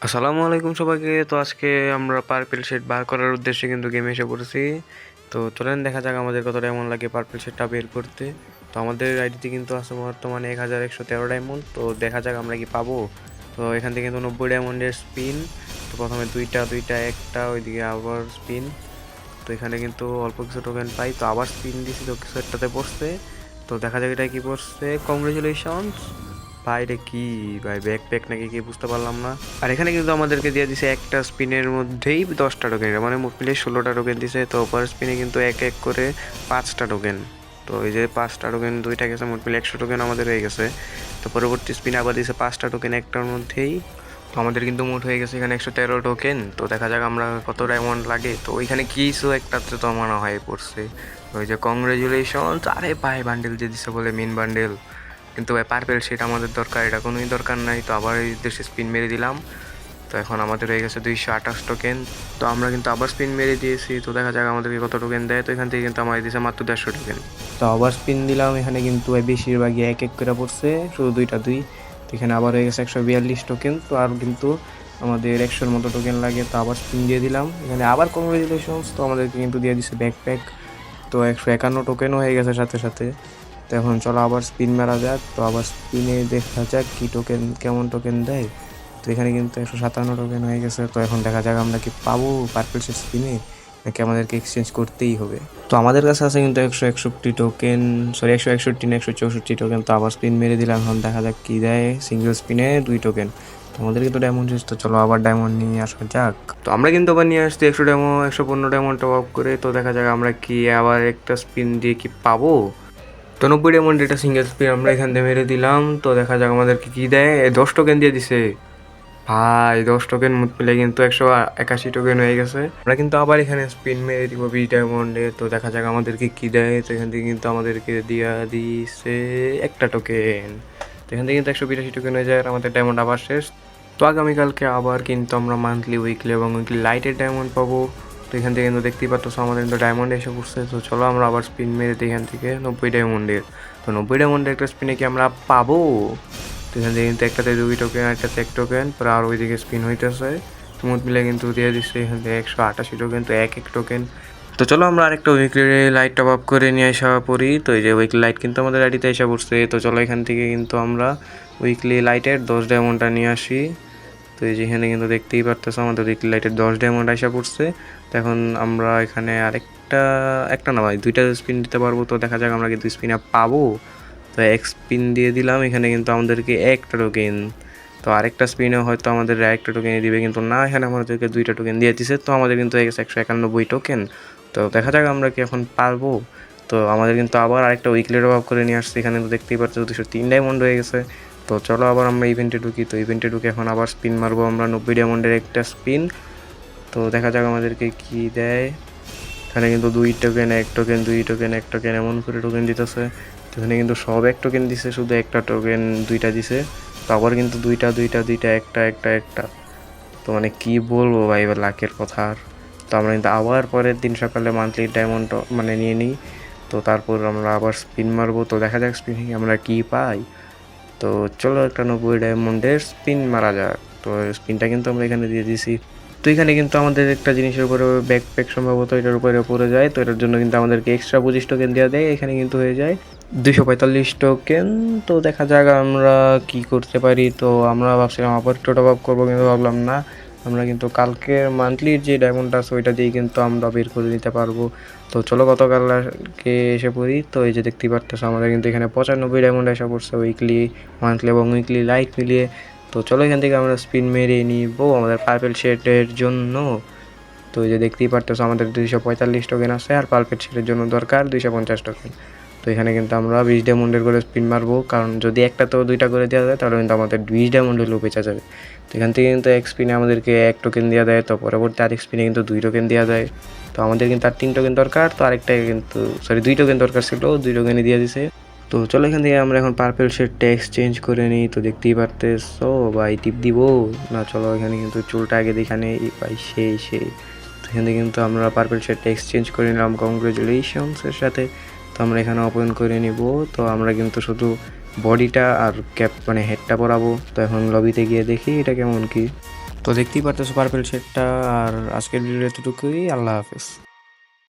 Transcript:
আসসালামু আলাইকুম সবাইকে। তো আজকে আমরা পার্পেল শেড বার করার উদ্দেশ্যে কিন্তু গেমে এসে পড়েছি। তো চলেন দেখা যাক আমাদের কতটা এমন লাগে পার্পেল শেডটা বের করতে। তো আমাদের আইডিতে কিন্তু আছে বর্তমানে 1113 ডায়মন্ড। তো দেখা যাক আমরা কি পাবো। তো এখান থেকে কিন্তু 90 ডায়মন্ডের স্পিন। তো প্রথমে দুইটা দুইটা একটা, ওইদিকে আবার স্পিন। তো এখানে কিন্তু অল্প কিছু টোকেন পাই। তো আবার স্পিন দিছি, তো কিছু একটাতে পড়ছে। তো দেখা যাক এটা কি পড়ছে। কংগ্রেচুলেশনস ভাই। এটা কি ভাই, ব্যাকপ্যাক নাকি কি বুঝতে পারলাম না। আর এখানে কিন্তু আমাদেরকে দিয়ে দিছে একটা স্পিনের মধ্যেই 10টা টোকেন, মানে মোট মিলে 16টা টোকেন দিছে। তো পার স্পিনে কিন্তু এক এক করে 5টা টোকেন। তো এই যে 5টা টোকেন দুইটা গেছে, মোট মিলে 100 টোকেন আমাদের হয়ে গেছে। তো পরবর্তী স্পিনে আবার দিছে 5টা টোকেন একটার মধ্যেই। তো আমাদের কিন্তু মোট হয়ে গেছে এখানে 113 টোকেন। তো দেখা যাক আমরা কত ডায়মন্ড লাগে। তো ওইখানে কিছু একটাতে তো মনে হয় পড়ছে ওই যে কংগ্রেচুলেশন। আরে ভাই বান্ডেল যে দিছে বলে মেন বান্ডেল, কিন্তু ভাই পার্পেল সেটা আমাদের দরকার, এটা কোনোই দরকার নাই। তো আবার এই দেশে স্পিন মেরে দিলাম। তো এখন আমাদের হয়ে গেছে 228 টোকেন। তো আমরা কিন্তু আবার স্পিন মেরে দিয়েছি। তো দেখা যাক আমাদেরকে কত টোকেন দেয়। তো এখান থেকে কিন্তু আমার দিয়েছে মাত্র 150 টোকেন। তো আবার স্পিন দিলাম, এখানে কিন্তু বেশিরভাগই এক এক করে পড়ছে, শুধু দুইটা দুই। তো এখানে আবার হয়ে গেছে 142 টোকেন। তো আর কিন্তু আমাদের 100-র মতো টোকেন লাগে। তো আবার স্পিন দিয়ে দিলাম, এখানে আবার কংগ্রেচুলেশনস। তো আমাদেরকে কিন্তু দিয়ে দিচ্ছে ব্যাকপ্যাক। তো 151 টোকেনও হয়ে গেছে সাথে সাথে। তো এখন চলো আবার স্পিন মারা যাক। তো আবার স্পিনে দেখা যাক কি টোকেন, কেমন টোকেন দেয়। তো এখানে কিন্তু 157 টোকেন হয়ে গেছে। তো এখন দেখা যাক আমরা কি পাবো পার্পেল শেড স্পিনে, নাকি আমাদেরকে এক্সচেঞ্জ করতেই হবে। তো আমাদের কাছে আছে কিন্তু 161 টোকেন, সরি 161 না 164 টোকেন। তো আবার স্পিন মেরে দিলাম, এখন দেখা যাক কি দেয়। সিঙ্গেল স্পিনে 2 টোকেন। তো আমাদের কিন্তু ডায়মন্ড শেষ। তো চলো আবার ডায়মন্ড নিয়ে আসা যাক। তো আমরা কিন্তু আবার নিয়ে আসছি 115 ডায়মন্ড টপ আপ করে। তো দেখা যাক আমরা কি আবার একটা স্পিন দিয়ে কি পাবো। তো 90 ডায়মন্ড এটা সিঙ্গেল স্পিন আমরা এখান থেকে মেরে দিলাম। তো দেখা যাক আমাদেরকে কি দেয়। 10 টোকেন দিয়ে দিছে ভাই। 10 টোকেন মোট মিলে কিন্তু 181 টোকেন হয়ে গেছে। আমরা কিন্তু আবার এখানে স্পিন মেরে দিব 20 ডায়মন্ডে। তো দেখা যাক আমাদেরকে কি দেয়। তো এখান থেকে কিন্তু আমাদেরকে দিয়া দিছে একটা টোকেন। তো এখান থেকে কিন্তু 182 টোকেন হয়ে যায় আর আমাদের ডায়মন্ড আবার শেষ। তো আগামীকালকে আবার কিন্তু আমরা মান্থলি, উইকলি এবং উইকলি লাইটের ডায়মন্ড পাবো। তো এখান থেকে কিন্তু দেখতেই পাচ্ছ আমাদের কিন্তু ডায়মন্ড এসে পড়ছে। তো চলো আমরা আবার স্পিন মেরে দিই এখান থেকে 90 ডায়মন্ডের। তো 90 ডায়মন্ডের একটা স্পিনে কি আমরা পাবো। তো এখান থেকে কিন্তু একটাতে 2 টোকেন, একটাতে 1 টোকেন, পরে আর ওইদিকে স্পিন হইতেছে। মোট মিলে কিন্তু দিয়ে দিচ্ছে এখান থেকে 188 টোকেন। তো এক এক টোকেন। তো চলো আমরা আরেকটা উইকলি লাইট টপ আপ করে নিয়ে আসা পড়ি। তো এই যে উইকলি লাইট কিন্তু আমাদের আইডিতে এসে পড়ছে। তো চলো এখান থেকে কিন্তু আমরা উইকলি লাইটের 10 ডায়মন্ডটা নিয়ে আসি। তো এই যেখানে কিন্তু দেখতেই পারতেছো আমাদের উইকলি লাইটের 10 ডায়মন্ড আসা পড়ছে। তো এখন আমরা এখানে আরেকটা, একটা না ভাই দুইটা স্পিন দিতে পারবো। তো দেখা যাক আমরা কিন্তু স্পিনে পাবো। তো এক স্পিন দিয়ে দিলাম, এখানে কিন্তু আমাদেরকে একটা টোকেন। তো আরেকটা স্পিনে হয়তো আমাদের আরেকটা টোকেন দিবে, কিন্তু না, এখানে আমাদেরকে 2টা টোকেন দিয়ে দিছে। তো আমাদের কিন্তু হয়ে গেছে 191 টোকেন। তো দেখা যাক আমরা কি এখন পারবো। তো আমাদের কিন্তু আবার আরেকটা উইকলি ড্রপ করে নিয়ে আসছে। এখানে তো দেখতেই পাচ্ছ 203 ডায়মন্ড হয়ে গেছে। তো চলো আবার আমরা ইভেন্টে ঢুকি। তো ইভেন্টে ঢুকে এখন আবার স্পিন মারবো আমরা 90 ডায়মন্ডের একটা স্পিন। তো দেখা যাক আমাদেরকে কি দেয়। এখানে কিন্তু 2 টোকেন 1 টোকেন 2 টোকেন 1 টোকেন এমন করে টোকেন দিতেছে। তো এখানে কিন্তু সব 1 টোকেন দিছে, শুধু একটা টোকেন 2টা দিছে। তো আবার কিন্তু 2টা 2টা 2টা একটা একটা একটা। তো মানে কি বলবো ভাই, এবার লাকের কথা আর। তো আমরা কিন্তু আবার পরের দিন সকালে মান্থলি ডায়মন্ড মানে নিয়ে নিই। তো তারপর আমরা আবার স্পিন মারবো। তো দেখা যাক স্পিনে আমরা কি পাই। তো চলো একটা 90 ডায়মন্ডের স্পিন মারা যাক। তো স্পিনটা কিন্তু আমরা এখানে দিয়ে দিছি। তো এখানে কিন্তু আমাদের একটা জিনিসের উপরে ব্যাকপ্যাক সম্ভবত এটার উপরে পড়ে যায়। তো এটার জন্য কিন্তু আমাদেরকে এক্সট্রা 25 টোকেন দেওয়া দেয়। এখানে কিন্তু হয়ে যায় 245 টোকেন। তো দেখা যাক আমরা কি করতে পারি। তো আমরা ভাবছিলাম আবার একটু টপ আপ করবো, কিন্তু ভাবলাম না, আমরা কিন্তু কালকের মান্থলির যে ডায়মন্ডটা আছে ওইটা দিয়ে কিন্তু আমরা বের করে নিতে পারবো। তো চলো গতকালকে এসে পড়ি। তো এই যে দেখতেই পারতেছো আমাদের কিন্তু এখানে 95 ডায়মন্ড এসে পড়ছে উইকলি, মান্থলি এবং উইকলি লাইট মিলিয়ে। তো চলো এখান থেকে আমরা স্পিন মেরে নিব আমাদের পার্পেল শেডের জন্য। তো এই যে দেখতেই পারতেছো আমাদের 245 টোকেন আছে, আর পার্পেল শেডের জন্য দরকার 250 টোকেন। তো এখানে কিন্তু আমরা 20 ডায়মন্ডের করে স্পিন মারবো, কারণ যদি একটা তো 2টা করে দেওয়া যায় তাহলে কিন্তু আমাদের 20 ডায়মন্ড হলেও বেঁচা যাবে। তো এখান থেকে কিন্তু এক স্পিনে আমাদেরকে 1 টোকেন দেওয়া দেয়। তো পরবর্তী আরেক স্পিনে কিন্তু 2 টোকেন দেওয়া যায়। তো আমাদের কিন্তু আর 3 টোকেন দরকার। তো আরেকটা কিন্তু, সরি 2 টোকেন দরকার ছিল, 2 টোকেনই দিয়ে দিছে। তো চলো এখান থেকে আমরা এখন পার্পেল শেডটা এক্সচেঞ্জ করে নিই। তো দেখতেই পারতেছো ভাই, টিপ দিব না। চলো এখানে কিন্তু চুলটা আগে দেখানে ভাই, সেই। তো এখান থেকে কিন্তু আমরা পার্পেল শেডটা এক্সচেঞ্জ করে নিলাম কংগ্রেচুলেশনসের সাথে। তো আমরা এখানে ওপেন করে নিব। তো আমরা কিন্তু শুধু বডিটা আর ক্যাপ মানে হেডটা পরাবো। তো এখন লবিতে গিয়ে দেখি এটা কেমন কি। তো দেখতেই পারতেছো পার্পেল শেডটা। আর আজকের ভিডিও এতটুকুই। আল্লাহ হাফেজ।